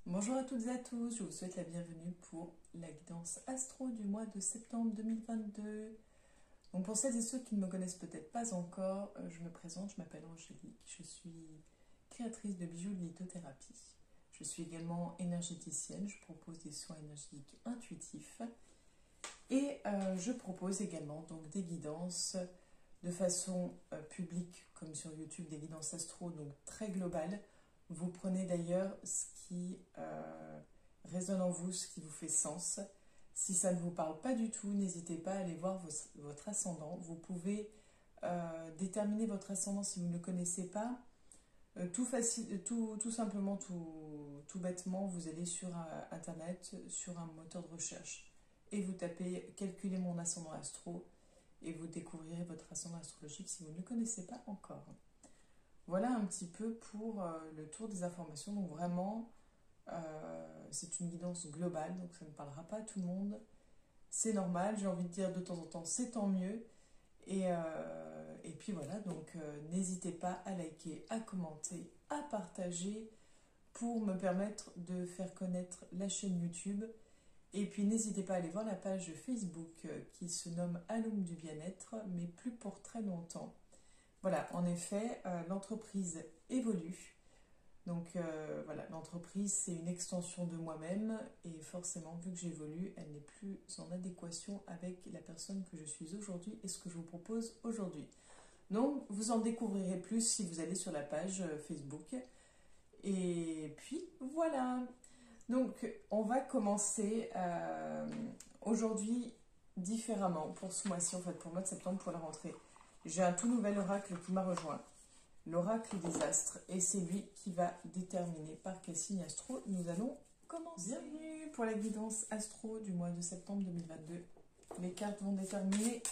Bonjour à toutes et à tous, je vous souhaite la bienvenue pour la guidance astro du mois de septembre 2022. Donc pour celles et ceux qui ne me connaissent peut-être pas encore, je me présente, je m'appelle Angélique, je suis créatrice de bijoux de lithothérapie. Je suis également énergéticienne, je propose des soins énergétiques intuitifs et je propose également donc des guidances de façon publique comme sur YouTube, des guidances astro donc très globales. Vous prenez d'ailleurs ce qui résonne en vous, ce qui vous fait sens. Si ça ne vous parle pas du tout, n'hésitez pas à aller voir votre ascendant. Vous pouvez déterminer votre ascendant si vous ne le connaissez pas. Tout simplement, tout bêtement, vous allez sur Internet, sur un moteur de recherche et vous tapez « Calculer mon ascendant astro » et vous découvrirez votre ascendant astrologique si vous ne le connaissez pas encore. Voilà un petit peu pour le tour des informations. Donc vraiment, c'est une guidance globale, donc ça ne parlera pas à tout le monde. C'est normal, j'ai envie de dire de temps en temps, c'est tant mieux. Et puis voilà, donc n'hésitez pas à liker, à commenter, à partager pour me permettre de faire connaître la chaîne YouTube. Et puis n'hésitez pas à aller voir la page Facebook qui se nomme Alum du bien-être, mais plus pour très longtemps. Voilà, en effet, l'entreprise évolue. Donc voilà, l'entreprise, c'est une extension de moi-même et forcément, vu que j'évolue, elle n'est plus en adéquation avec la personne que je suis aujourd'hui et ce que je vous propose aujourd'hui. Donc, vous en découvrirez plus si vous allez sur la page Facebook. Et puis, voilà. Donc, on va commencer aujourd'hui différemment pour ce mois-ci, en fait, pour le mois de septembre, pour la rentrée. J'ai un tout nouvel oracle qui m'a rejoint, l'oracle des astres, et c'est lui qui va déterminer par quel signe astro nous allons commencer. Bienvenue pour la guidance astro du mois de septembre 2022. Les cartes vont déterminer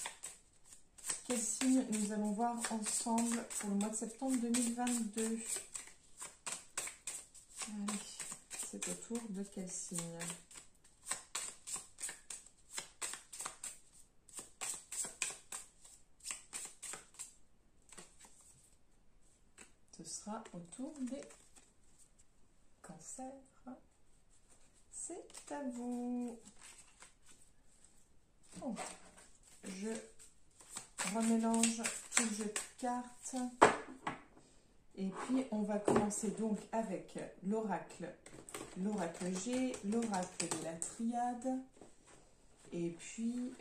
quel signe nous allons voir ensemble pour le mois de septembre 2022. Allez, c'est au tour de quel signe ? Ce sera au tour des cancers. C'est à vous. Bon, je remélange tout jeu de cartes. Et puis, on va commencer donc avec l'oracle G, l'oracle de la triade. Et puis,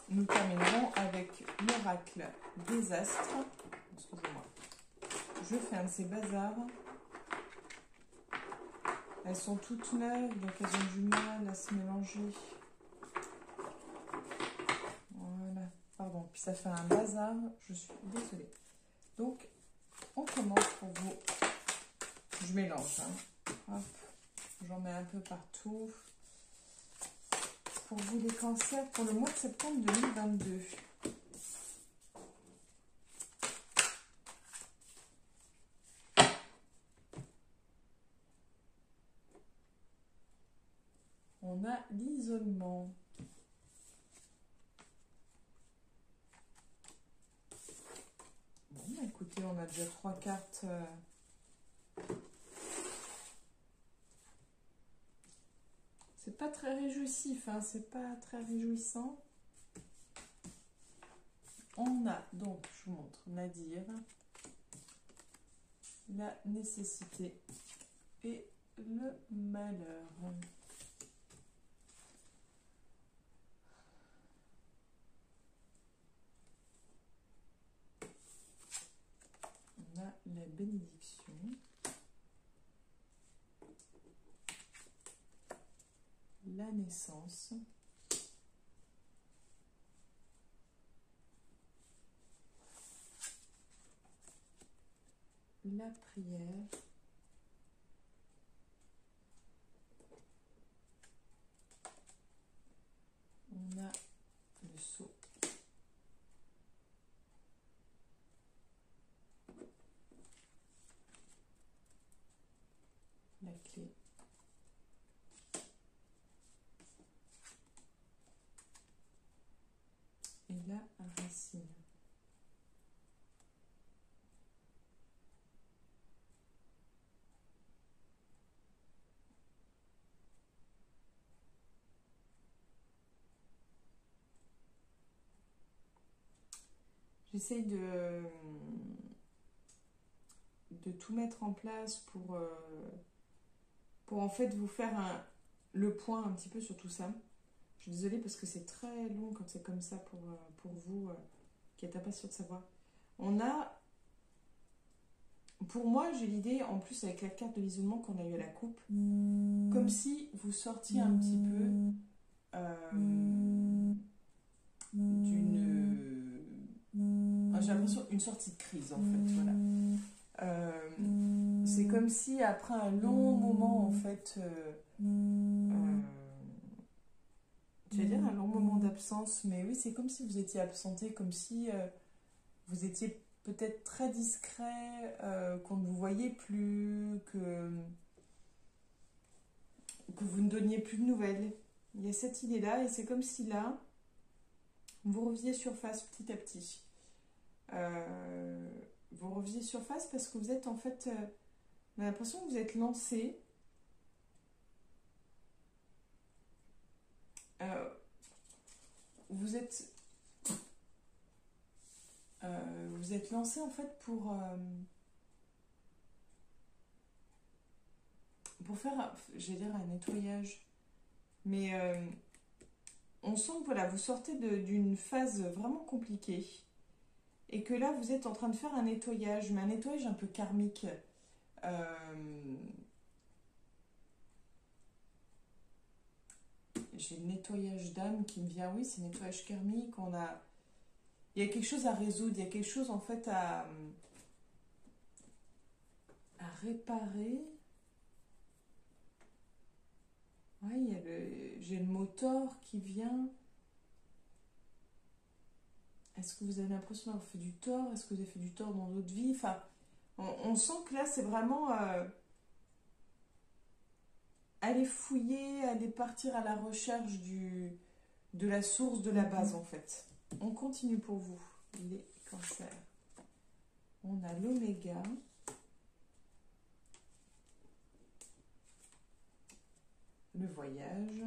nous terminerons avec l'oracle des astres. Excusez-moi. Je fais un de ces bazars. Elles sont toutes neuves, donc elles ont du mal à se mélanger. Voilà. Pardon. Puis ça fait un bazar. Je suis désolée. Donc, on commence pour vous. Je mélange. Hop. J'en mets un peu partout. Pour vous, les cancers, pour le mois de septembre 2022. On a l'isolement. Bon, écoutez, on a déjà 3 cartes. C'est pas très réjouissif, hein, c'est pas très réjouissant. On a donc, je vous montre, Nadir, la nécessité et le malheur. On a la bénédiction. La naissance. La prière. On a le sceau. La clé. Et la racine. J'essaye de tout mettre en place pour en fait vous faire le point un petit peu sur tout ça. Je suis désolée parce que c'est très long quand c'est comme ça pour vous qui êtes impatient de savoir. On a, pour moi, j'ai l'idée, en plus avec la carte de l'isolement qu'on a eu à la coupe, comme si vous sortiez un petit peu j'ai l'impression une sortie de crise en fait, voilà. C'est comme si après un long moment en fait, je vais dire un long moment d'absence, mais oui, c'est comme si vous étiez absenté, comme si vous étiez peut-être très discret, qu'on ne vous voyait plus, que vous ne donniez plus de nouvelles. Il y a cette idée-là, et c'est comme si là, vous reviez surface petit à petit. Vous reviez surface parce que vous êtes en fait... on a l'impression que vous êtes lancé. Vous êtes lancé en fait pour faire, j'allais dire, un nettoyage. Mais on sent que voilà, vous sortez d'une phase vraiment compliquée. Et que là, vous êtes en train de faire un nettoyage, mais un nettoyage un peu karmique. J'ai le nettoyage d'âme qui me vient, oui, c'est nettoyage karmique. Il y a quelque chose à résoudre, il y a quelque chose en fait à réparer. Ouais, j'ai le mot tort qui vient. Est-ce que vous avez l'impression d'avoir fait du tort? Est-ce que vous avez fait du tort dans d'autres vies? Enfin, on sent que là, c'est vraiment aller fouiller, aller partir à la recherche de la source, de la base, en fait. On continue pour vous, les cancers. On a l'oméga. Le voyage.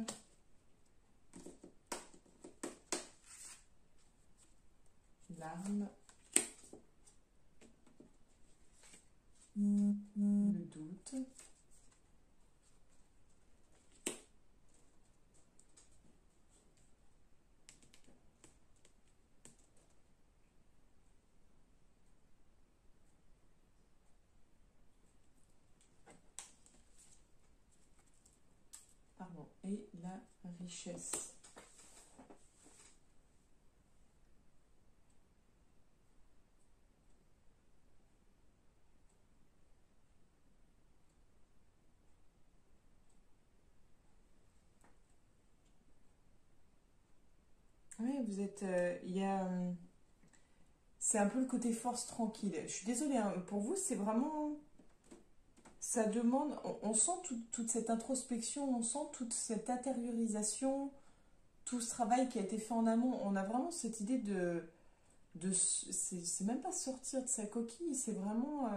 L'arme. Le doute. Pardon. Et la richesse. Oui, vous êtes... c'est un peu le côté force tranquille. Je suis désolée, hein, pour vous, c'est vraiment... Ça demande... On sent toute cette introspection, on sent toute cette intériorisation, tout ce travail qui a été fait en amont. On a vraiment cette idée c'est même pas sortir de sa coquille, c'est vraiment...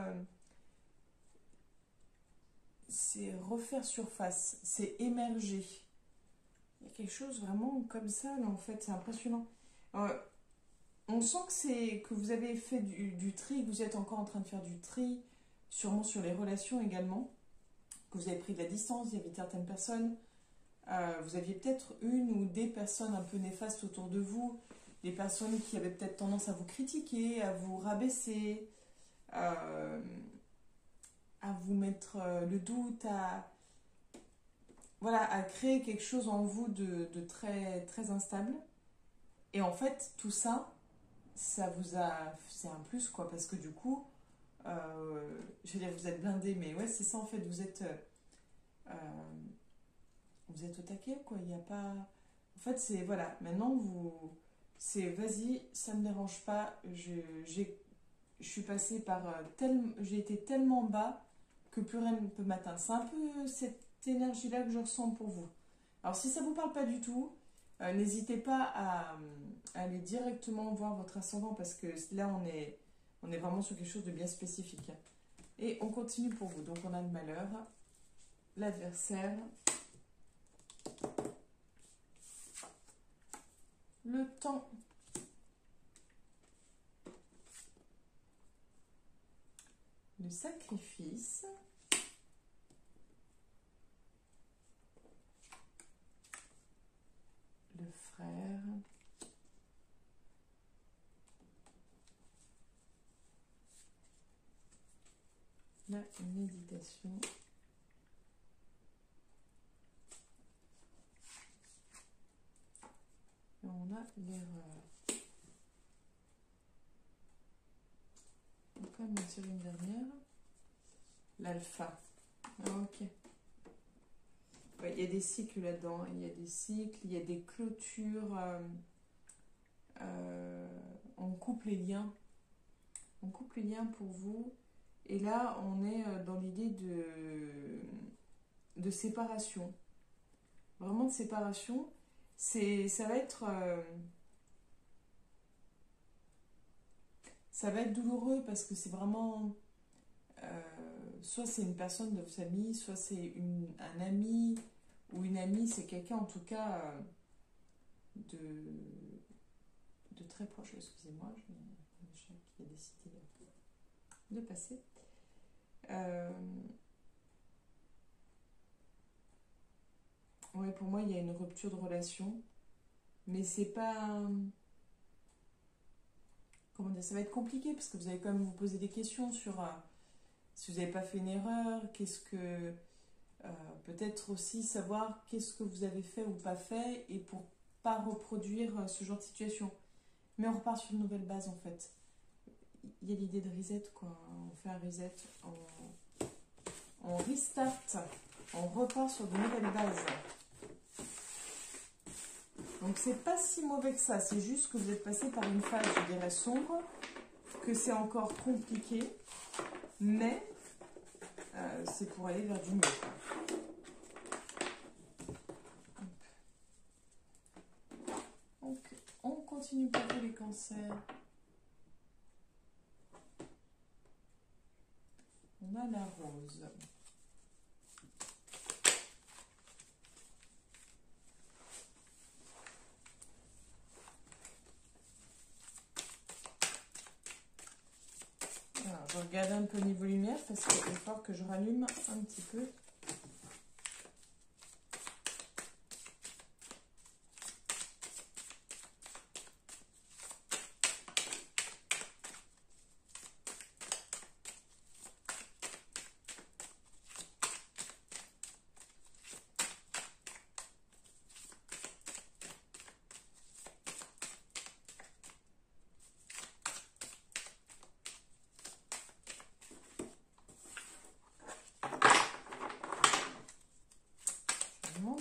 c'est refaire surface, c'est émerger. Il y a quelque chose vraiment comme ça, là, en fait, c'est impressionnant. On sent que vous avez fait du tri, que vous êtes encore en train de faire du tri, sûrement sur les relations également, que vous avez pris de la distance, il y avait certaines personnes, vous aviez peut-être une ou des personnes un peu néfastes autour de vous, des personnes qui avaient peut-être tendance à vous critiquer, à vous rabaisser, à vous mettre le doute, à créer quelque chose en vous de très, très instable. Et en fait, tout ça, c'est un plus, quoi, parce que du coup, je veux dire, vous êtes blindé, mais ouais, c'est ça, en fait, vous êtes au taquet, quoi, il n'y a pas... En fait, c'est, voilà, maintenant, c'est, vas-y, ça ne me dérange pas, je suis passée par j'ai été tellement bas que plus rien ne peut m'atteindre. C'est un peu cette énergie-là que je ressens pour vous. Alors, si ça ne vous parle pas du tout, n'hésitez pas à aller directement voir votre ascendant parce que là, on est vraiment sur quelque chose de bien spécifique. Et on continue pour vous. Donc, on a le malheur, l'adversaire, le temps, le sacrifice. Le frère. La méditation. Et on a l'erreur. On va quand même en tirer une dernière. L'alpha. Ok. Ouais, il y a des cycles là-dedans. Il y a des cycles, il y a des clôtures. On coupe les liens. On coupe les liens pour vous. Et là, on est dans l'idée de séparation. Vraiment de séparation. Ça va être douloureux parce que c'est vraiment soit c'est une personne de votre famille, soit c'est un ami ou une amie, c'est quelqu'un en tout cas de très proche. Excusez-moi, j'ai un chat qui a décidé de passer. Ouais, pour moi, il y a une rupture de relation, mais c'est pas. Comment dire, ça va être compliqué parce que vous allez quand même vous poser des questions sur si vous n'avez pas fait une erreur, qu'est-ce que. Peut-être aussi savoir qu'est-ce que vous avez fait ou pas fait et pour pas reproduire ce genre de situation. Mais on repart sur une nouvelle base en fait. Il y a l'idée de reset quoi. On fait un reset, on restart, on repart sur de nouvelles bases. Donc c'est pas si mauvais que ça, c'est juste que vous êtes passé par une phase, je dirais, sombre, que c'est encore compliqué, mais c'est pour aller vers du mieux. Donc on continue pour tous les cancers. On a la rose. Alors, je regarde un peu niveau lumière parce qu'il va falloir que je rallume un petit peu.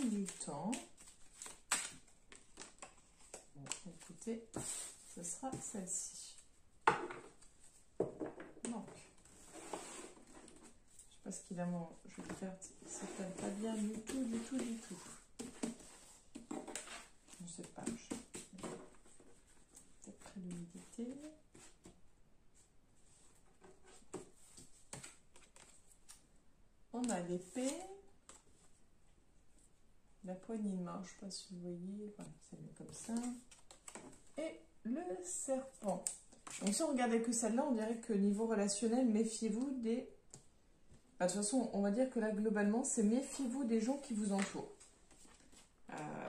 Du temps. Bon, écoutez, ce sera celle-ci. Donc, je sais pas ce qu'il a mon jeu de carte, il s'appelle pas bien du tout, du tout, du tout. Je ne sais pas. Peut-être près de l'humidité. On a l'épée. La poignée de main, je ne sais pas si vous voyez, voilà, c'est mieux comme ça. Et le serpent. Donc si on regardait que celle-là, on dirait que niveau relationnel, méfiez-vous des... Bah, de toute façon, on va dire que là, globalement, c'est méfiez-vous des gens qui vous entourent.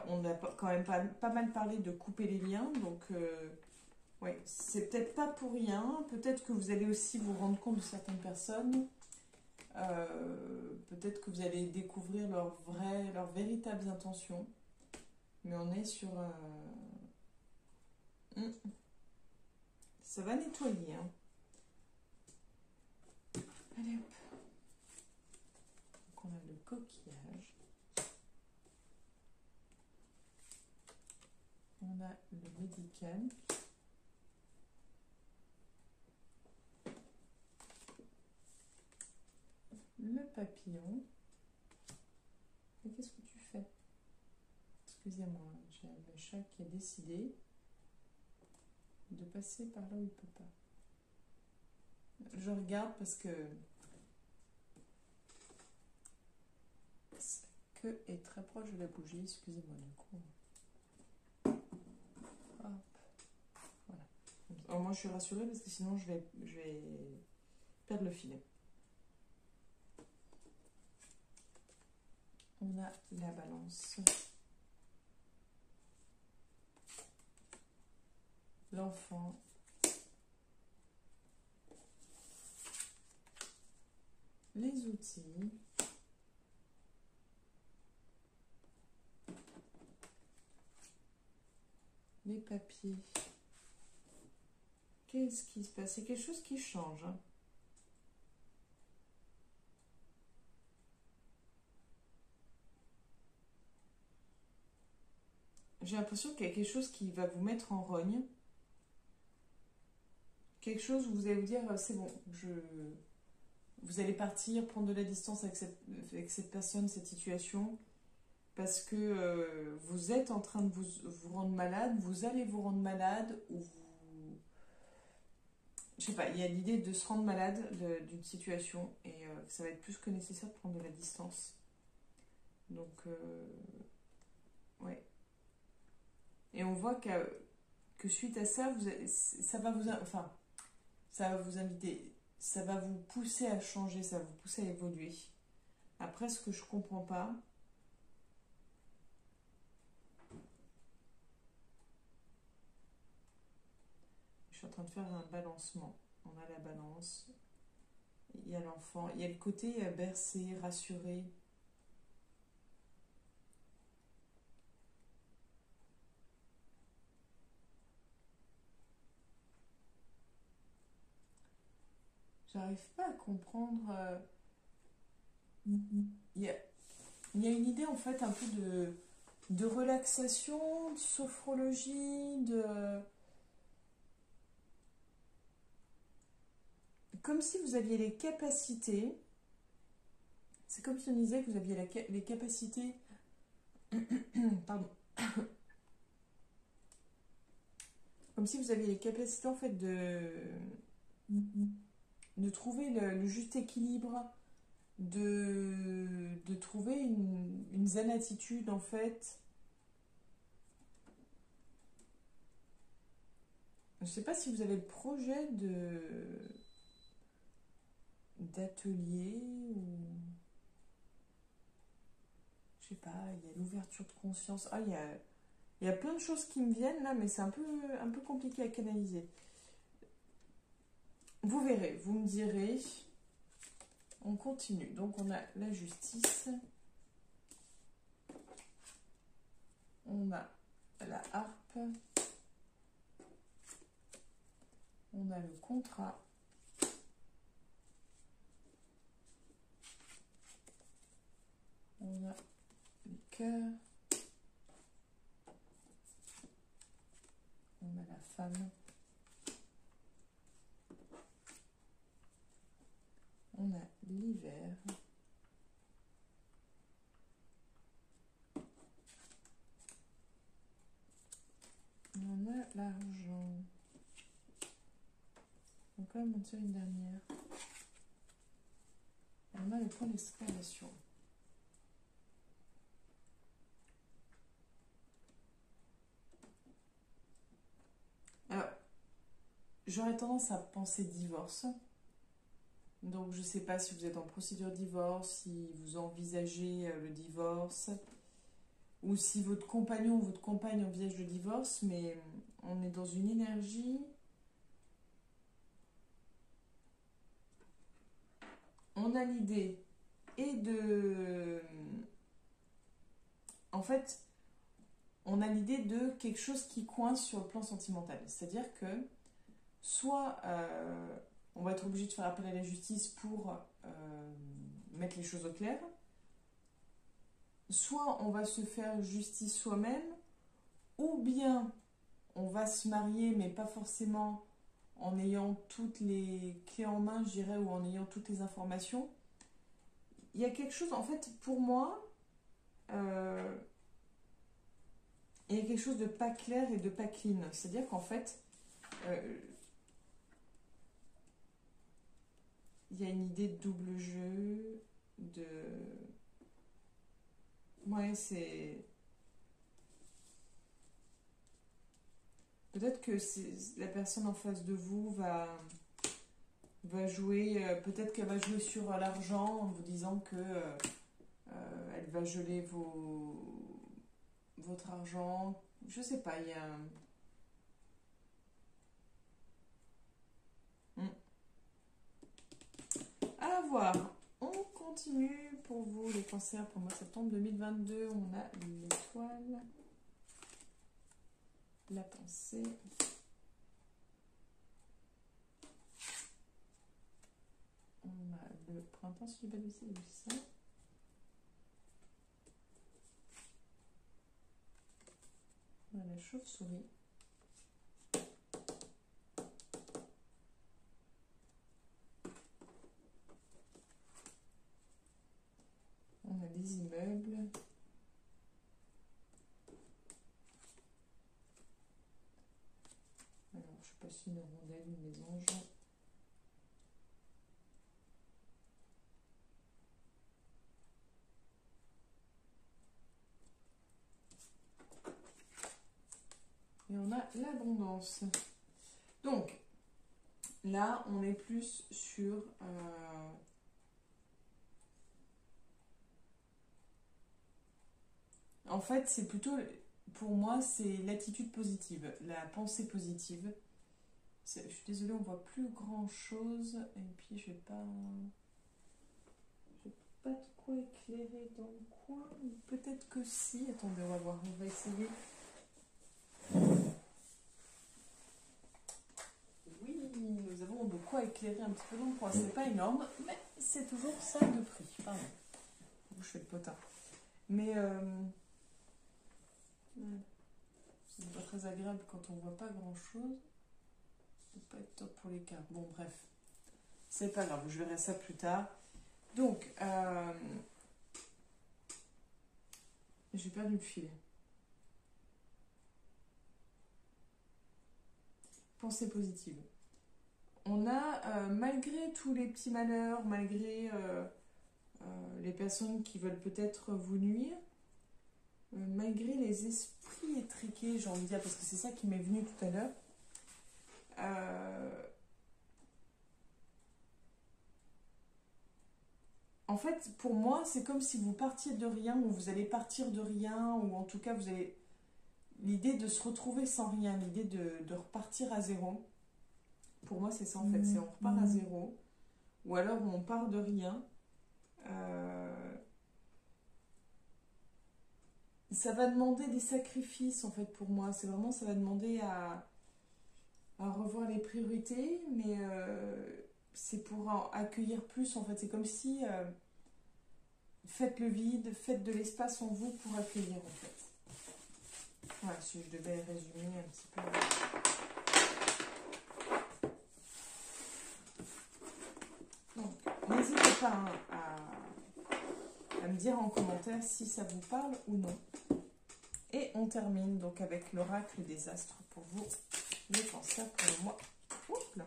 On a quand même pas mal parlé de couper les liens, donc ouais, c'est peut-être pas pour rien. Peut-être que vous allez aussi vous rendre compte de certaines personnes. Peut-être que vous allez découvrir leurs véritables intentions, mais on est sur ça va nettoyer hein. Allez hop, donc on a le coquillage, on a le médical, le papillon. Et qu'est-ce que tu fais? Excusez-moi, j'ai le chat qui a décidé de passer par là où il ne peut pas. Je regarde parce que queue est très proche de la bougie. Excusez-moi du coup. Hop. Voilà. Alors moi je suis rassurée parce que sinon je vais perdre le filet. a la balance. L'enfant. Les outils. Les papiers. Qu'est-ce qui se passe? C'est quelque chose qui change. Hein. J'ai l'impression qu'il y a quelque chose qui va vous mettre en rogne. Quelque chose où vous allez vous dire, c'est bon, vous allez partir, prendre de la distance avec cette personne, cette situation, parce que vous êtes en train de vous rendre malade, vous allez vous rendre malade, ou vous... Je sais pas, il y a l'idée de se rendre malade d'une situation, et ça va être plus que nécessaire de prendre de la distance. Donc, ouais. Et on voit que suite à ça, ça va vous... Enfin, ça va vous inviter, ça va vous pousser à changer, ça va vous pousser à évoluer. Après, ce que je comprends pas, je suis en train de faire un balancement. On a la balance, il y a l'enfant, il y a le côté bercé, rassuré. J'arrive pas à comprendre. Il y a une idée en fait un peu de relaxation, de sophrologie, comme si vous aviez les capacités. C'est comme si on disait que vous aviez les capacités. Pardon. Comme si vous aviez les capacités en fait de trouver le juste équilibre, de trouver une zen attitude en fait. Je ne sais pas si vous avez le projet d'atelier ou... Je sais pas, il y a l'ouverture de conscience. Ah, il y a plein de choses qui me viennent là, mais c'est un peu compliqué à canaliser. Vous verrez, vous me direz. On continue. Donc on a la justice. On a la harpe. On a le contrat. On a le cœur. On a la femme. On a l'hiver. On a l'argent. On va quand même en tirer une dernière. On a le point d'exclamation. Alors, j'aurais tendance à penser divorce. Donc, je ne sais pas si vous êtes en procédure de divorce, si vous envisagez le divorce, ou si votre compagnon ou votre compagne envisage le divorce, mais on est dans une énergie. On a l'idée et de... En fait, on a l'idée de quelque chose qui coince sur le plan sentimental. C'est-à-dire que soit on va être obligé de faire appel à la justice pour mettre les choses au clair, soit on va se faire justice soi-même, ou bien on va se marier, mais pas forcément en ayant toutes les clés en main, je dirais, ou en ayant toutes les informations. Il y a quelque chose, en fait, pour moi, il y a quelque chose de pas clair et de pas clean. C'est-à-dire qu'en fait, il y a une idée de double jeu, de... Ouais, c'est... Peut-être que la personne en face de vous va jouer, peut-être qu'elle va jouer sur l'argent en vous disant que elle va geler votre argent. Je sais pas, il y a... À voir. On continue pour vous, les cancers, pour le mois de septembre 2022. On a l'étoile, la pensée. On a le printemps, si je ne dis pas de bêtises, ça. On a la chauve-souris. On a des immeubles. Alors, je ne sais pas si une rondelle, une mésange. Et on a l'abondance. Donc, là, on est plus sur... En fait, c'est plutôt... Pour moi, c'est l'attitude positive, la pensée positive. Je suis désolée, on voit plus grand-chose. Et puis, je vais pas de quoi éclairer dans le coin. Peut-être que si. Attendez, on va voir. On va essayer... Nous avons de quoi éclairer un petit peu dans le coin. C'est pas énorme, mais c'est toujours ça de prix. Pardon. Je fais le potin. Mais c'est pas très agréable quand on voit pas grand chose. C'est pas être top pour les cartes. Bon, bref. C'est pas grave, je verrai ça plus tard. Donc, j'ai perdu le fil. Pensée positive. On a, malgré tous les petits malheurs, malgré les personnes qui veulent peut-être vous nuire, malgré les esprits étriqués, j'ai envie de dire, parce que c'est ça qui m'est venu tout à l'heure, en fait, pour moi, c'est comme si vous partiez de rien, ou vous allez partir de rien, ou en tout cas, vous avez l'idée de se retrouver sans rien, l'idée de repartir à zéro. Pour moi, c'est ça en fait, c'est on repart à zéro, ou alors on part de rien. Ça va demander des sacrifices en fait pour moi, c'est vraiment, ça va demander à revoir les priorités, mais c'est pour accueillir plus en fait, c'est comme si faites le vide, faites de l'espace en vous pour accueillir en fait. Voilà, si je devais résumer un petit peu. Donc, n'hésitez pas à me dire en commentaire si ça vous parle ou non. Et on termine donc avec l'oracle des astres pour vous, les cancers pour le mois. Oups là.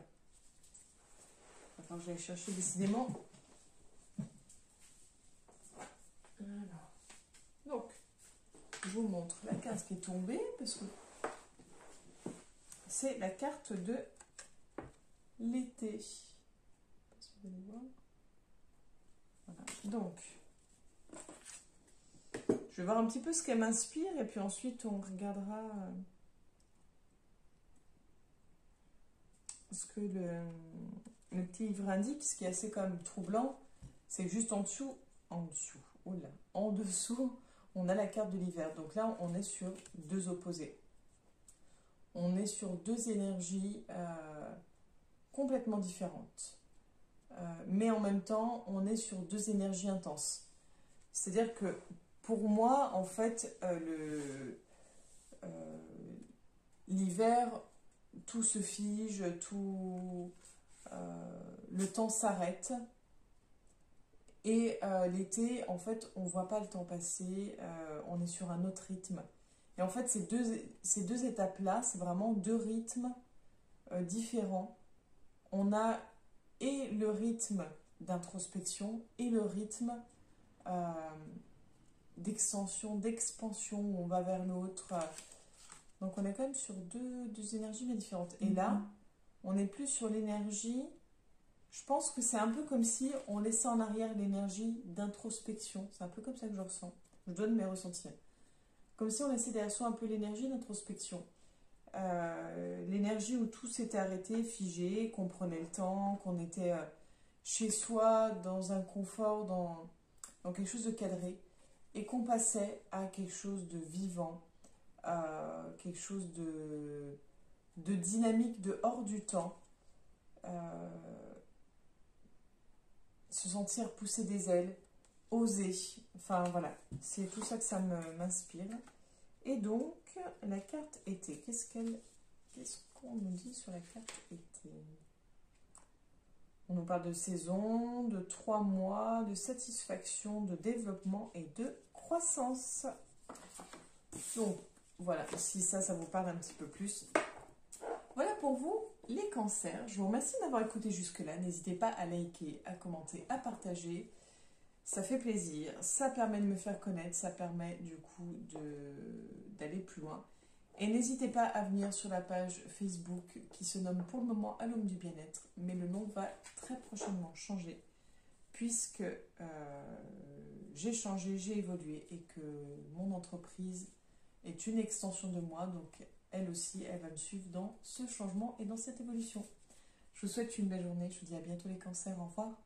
Attends, je vais chercher décidément. Alors. Donc, je vous montre la carte qui est tombée parce que c'est la carte de l'été. Voilà. Donc, je vais voir un petit peu ce qu'elle m'inspire et puis ensuite on regardera ce que le petit livre indique. Ce qui est assez quand même troublant, c'est que juste en dessous, en dessous, on a la carte de l'hiver. Donc là, on est sur deux opposés. On est sur deux énergies complètement différentes. Mais en même temps, on est sur deux énergies intenses. C'est-à-dire que pour moi, en fait, l'hiver, tout se fige, le temps s'arrête. Et l'été, en fait, on ne voit pas le temps passer, on est sur un autre rythme. Et en fait, ces deux étapes-là, c'est vraiment deux rythmes différents. On a et le rythme d'introspection et le rythme d'extension, d'expansion, où on va vers l'autre. Donc on est quand même sur deux énergies bien différentes. Et là, on est plus sur l'énergie Je pense que c'est un peu comme si on laissait en arrière l'énergie d'introspection. C'est un peu comme ça que je ressens. Je donne mes ressentis. Comme si on laissait derrière soi un peu l'énergie d'introspection. L'énergie où tout s'était arrêté, figé, qu'on prenait le temps, qu'on était chez soi, dans un confort, dans quelque chose de cadré, et qu'on passait à quelque chose de vivant, à quelque chose de dynamique, de hors du temps. Se sentir pousser des ailes, oser. Enfin voilà, c'est tout ça que ça m'inspire. Et donc, la carte été, qu'est-ce qu'on nous dit sur la carte été? On nous parle de saison, de 3 mois, de satisfaction, de développement et de croissance. Donc, voilà, si ça vous parle un petit peu plus. Voilà pour vous, les cancers. Je vous remercie d'avoir écouté jusque-là. N'hésitez pas à liker, à commenter, à partager. Ça fait plaisir. Ça permet de me faire connaître. Ça permet du coup d'aller plus loin. Et n'hésitez pas à venir sur la page Facebook qui se nomme pour le moment À l'Homme du Bien-être. Mais le nom va très prochainement changer puisque j'ai changé, j'ai évolué et que mon entreprise est une extension de moi. Donc elle aussi, elle va me suivre dans ce changement et dans cette évolution. Je vous souhaite une belle journée. Je vous dis à bientôt les cancers. Au revoir.